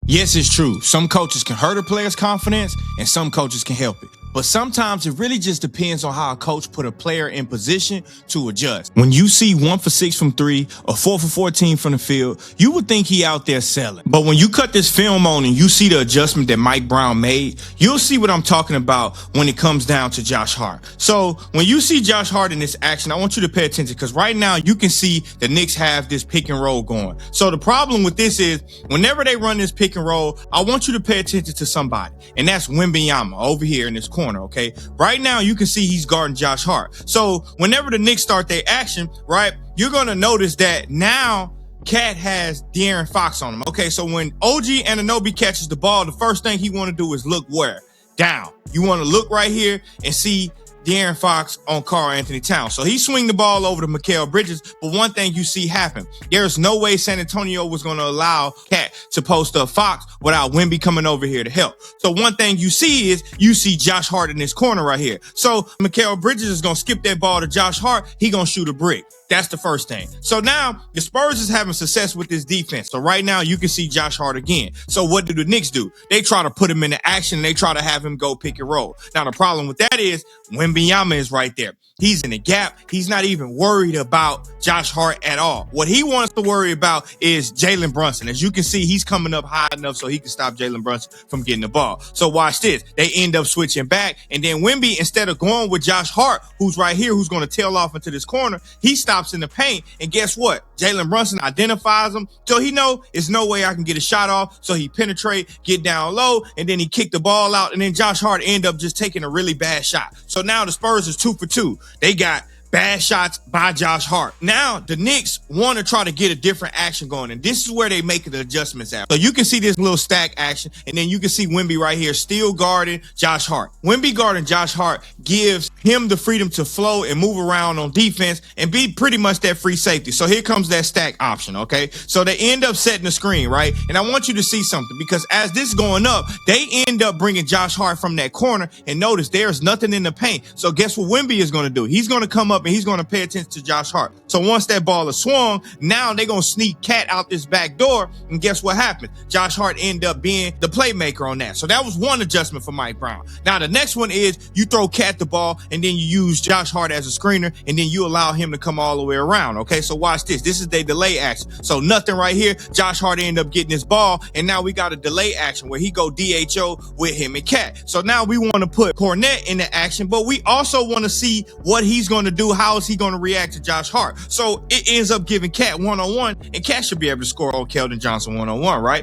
Yes, it's true. Some coaches can hurt a player's confidence and some coaches can help it. But sometimes it really just depends on how a coach put a player in position to adjust. When you see 1 for 6 from 3 or 4 for 14 from the field, you would think he out there selling. But when you cut this film on and you see the adjustment that Mike Brown made, you'll see what I'm talking about when it comes down to Josh Hart. So when you see Josh Hart in this action, I want you to pay attention because right now you can see the Knicks have this pick and roll going. So the problem with this is whenever they run this pick and roll, I want you to pay attention to somebody, and that's Wembanyama over here in this corner, okay? Right now, you can see he's guarding Josh Hart. So whenever the Knicks start their action, right, you're going to notice that now Cat has De'Aaron Fox on him, okay? So when OG Anunoby catches the ball, the first thing he want to do is look where? Down. You want to look right here and see De'Aaron Fox on Karl-Anthony Towns. So he swing the ball over to Mikal Bridges, but one thing you see happen, there's no way San Antonio was going to allow Cat to post up Fox without Wemby coming over here to help. So one thing you see is you see Josh Hart in this corner right here. So Mikal Bridges is going to skip that ball to Josh Hart. He going to shoot a brick. That's the first thing. So now the Spurs is having success with this defense. So right now you can see Josh Hart again. So what do the Knicks do? They try to put him into action. And they try to have him go pick and roll. Now the problem with that is Wembanyama is right there. He's in the gap. He's not even worried about Josh Hart at all. What he wants to worry about is Jalen Brunson. As you can see, he's coming up high enough so he can stop Jalen Brunson from getting the ball. So watch this. They end up switching back. And then Wemby, instead of going with Josh Hart, who's right here, who's going to tail off into this corner, he stops in the paint. And guess what? Jalen Brunson identifies him. So he know there's no way I can get a shot off. So he penetrate, get down low, and then he kick the ball out. And then Josh Hart end up just taking a really bad shot. So now the Spurs is 2 for 2. They got bad shots by Josh Hart. Now, the Knicks want to try to get a different action going, and this is where they make the adjustments at. So you can see this little stack action, and then you can see Wemby right here still guarding Josh Hart. Wemby guarding Josh Hart gives him the freedom to flow and move around on defense and be pretty much that free safety. So here comes that stack option, okay? So they end up setting the screen, right? And I want you to see something because as this is going up, they end up bringing Josh Hart from that corner, and notice there's nothing in the paint. So guess what Wemby is going to do? He's going to come up and he's going to pay attention to Josh Hart. So once that ball is swung, now they're going to sneak Cat out this back door. And guess what happened? Josh Hart ended up being the playmaker on that. So that was one adjustment for Mike Brown. Now the next one is you throw Cat the ball and then you use Josh Hart as a screener and then you allow him to come all the way around. Okay, so watch this. This is the delay action. So nothing right here. Josh Hart ended up getting this ball and now we got a delay action where he go DHO with him and Cat. So now we want to put Cornette into action, but we also want to see what he's going to do. How is he going to react to Josh Hart? So it ends up giving Cat one-on-one, and Cat should be able to score on Keldon Johnson one-on-one, right?